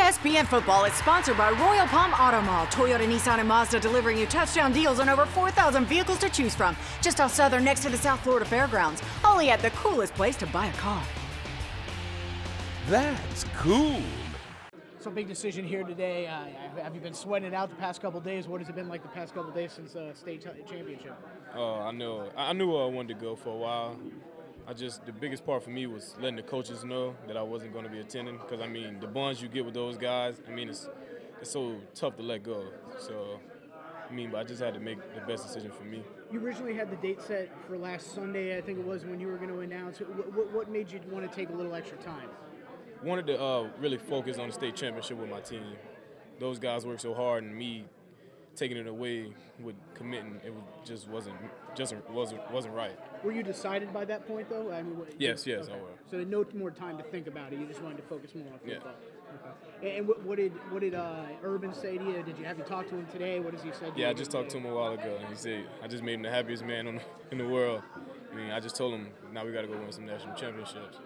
ESPN Football is sponsored by Royal Palm Auto Mall. Toyota, Nissan, and Mazda delivering you touchdown deals on over 4,000 vehicles to choose from. Just off Southern next to the South Florida Fairgrounds. Only at the coolest place to buy a car. That's cool. So big decision here today. Have you been sweating it out the past couple days? What has it been like the past couple days since state championship? I knew I wanted to go for a while. The biggest part for me was letting the coaches know that I wasn't going to be attending, because I mean the bonds you get with those guys, I mean it's so tough to let go. So but I just had to make the best decision for me. You originally had the date set for last Sunday, I think it was, when you were going to announce. What made you want to take a little extra time? Wanted to really focus on the state championship with my team. Those guys worked so hard, and me taking it away with committing, just wasn't right. Were you decided by that point, though? I mean, yes, okay. I was. So no more time to think about it. You just wanted to focus more on football. Yeah. Okay. And what did Urban say to you? Did you have you talked to him today? What has he said to you? Yeah, I just talked to him a while ago, and he said I just made him the happiest man in the world. I mean, I just told him now we got to go win some national championships.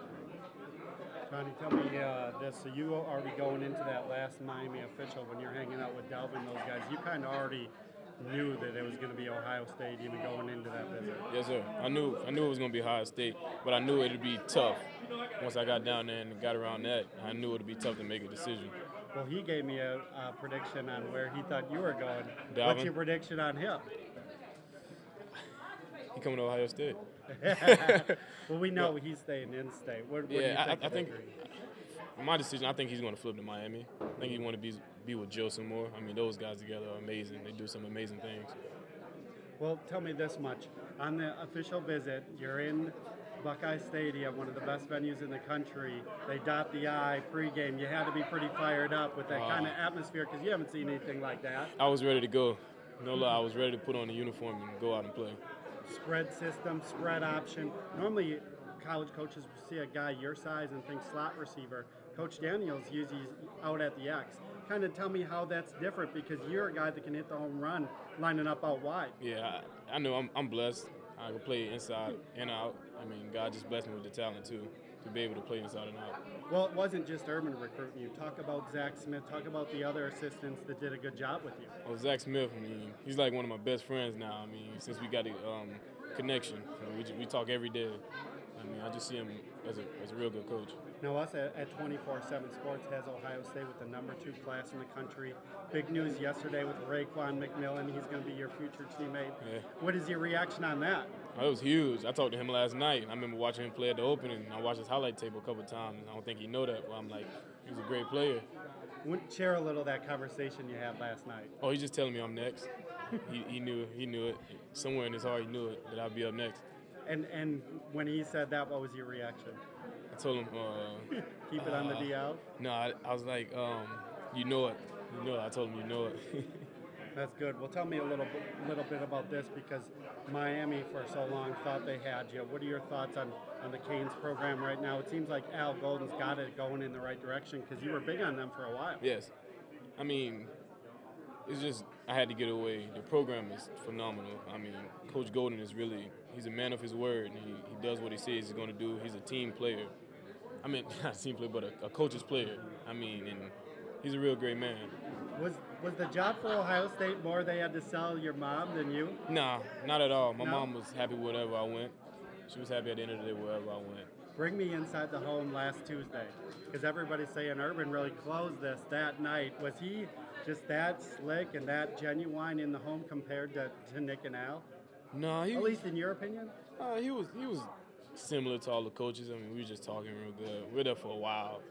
Johnny, tell me this. So you already going into that last Miami official when you're hanging out with Delvin and those guys, you kind of already knew that it was going to be Ohio State even going into that visit. Yes, sir. I knew it was going to be Ohio State, but I knew it would be tough. Once I got down there and got around that, I knew it would be tough to make a decision. Well, he gave me a prediction on where he thought you were going. Delvin? What's your prediction on him? He coming to Ohio State. Well, we know he's staying in state. What do you think? I think my decision, I think he's going to flip to Miami. I think he want to be with Joe some more. I mean, those guys together are amazing. They do some amazing things. Well, tell me this much. On the official visit, you're in Buckeye Stadium, one of the best venues in the country. They dot the I pregame. You had to be pretty fired up with that kind of atmosphere because you haven't seen anything like that. I was ready to go. No lie, I was ready to put on the uniform and go out and play. Spread system, spread option. Normally, college coaches see a guy your size and think slot receiver. Coach Daniels usually out at the X. Kind of tell me how that's different, because you're a guy that can hit the home run lining up out wide. Yeah, I know I'm blessed. I can play inside and out. I mean, God just blessed me with the talent, too, to be able to play inside and out. Well, it wasn't just Urban recruiting you. Talk about Zach Smith. Talk about the other assistants that did a good job with you. Well, Zach Smith, I mean, he's like one of my best friends now. I mean, since we got the connection, we talk every day. I mean, I just see him as a real good coach. Now, us at 24/7 Sports has Ohio State with the #2 class in the country. Big news yesterday with Raekwon McMillan. He's going to be your future teammate. Yeah. What is your reaction on that? Oh, it was huge. I talked to him last night. I remember watching him play at the opening. I watched his highlight tape a couple of times. I don't think he know that, but I'm like, he's a great player. Share a little of that conversation you had last night. Oh, he's just telling me I'm next. he knew it. Somewhere in his heart, he knew it, that I'd be up next. And when he said that, what was your reaction? I told him, keep it on the DL? No, I was like, you know it. I told him, you know it. That's good. Well, tell me a little bit about this, because Miami for so long thought they had you. What are your thoughts on the Canes program right now? It seems like Al Golden's got it going in the right direction, because you were big on them for a while. Yes. I mean, it's just I had to get away. The program is phenomenal. I mean, Coach Golden he's a man of his word. He does what he says he's going to do. He's a team player. I mean, not a team player, but a coach's player. I mean, and he's a real great man. Was the job for Ohio State more they had to sell your mom than you? Nah, not at all. My mom was happy wherever I went. She was happy at the end of the day wherever I went. Bring me inside the home last Tuesday, because everybody's saying Urban really closed this that night. Was he just that slick and that genuine in the home compared to Nick and Al? No, at least in your opinion? He was similar to all the coaches. I mean, we were just talking real good. We were there for a while.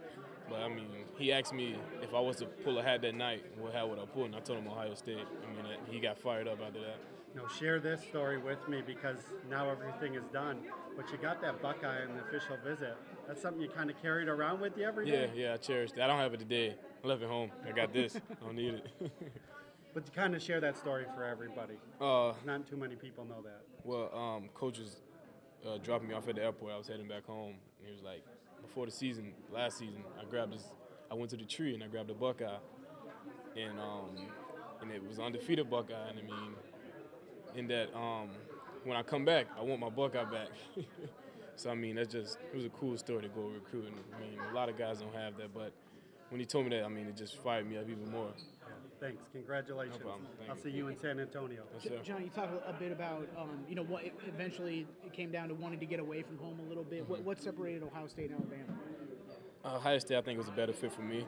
But, I mean, he asked me if I was to pull a hat that night, what hat would I pull? And I told him Ohio State. I mean, he got fired up after that. Now, share this story with me, because now everything is done. But you got that Buckeye in the official visit. That's something you kind of carried around with you every day? Yeah, I cherished it. I don't have it today. I left it home. I got this. I don't need it. But to kind of share that story for everybody. Not too many people know that. Well, Coach was dropping me off at the airport. I was heading back home. And he was like, before the season, last season, I went to the tree and I grabbed a Buckeye. And it was undefeated Buckeye. And I mean, in that when I come back, I want my Buckeye back. So, I mean, it was a cool story to go recruiting. I mean, a lot of guys don't have that, but when he told me that, I mean, it just fired me up even more. Yeah, thanks. Congratulations. No problem. Thank I'll you. see you in San Antonio. Yes, sir. John, you talked a bit about, what eventually it came down to wanting to get away from home a little bit. What separated Ohio State and Alabama? Ohio State, I think, was a better fit for me.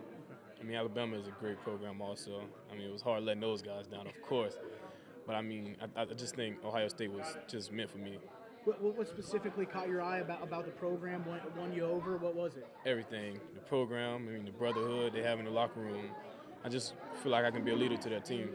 I mean, Alabama is a great program also. I mean, it was hard letting those guys down, of course. But, I mean, I just think Ohio State was just meant for me. What specifically caught your eye about the program, won you over? What was it? Everything. The program, I mean, the brotherhood they have in the locker room. I just feel like I can be a leader to that team.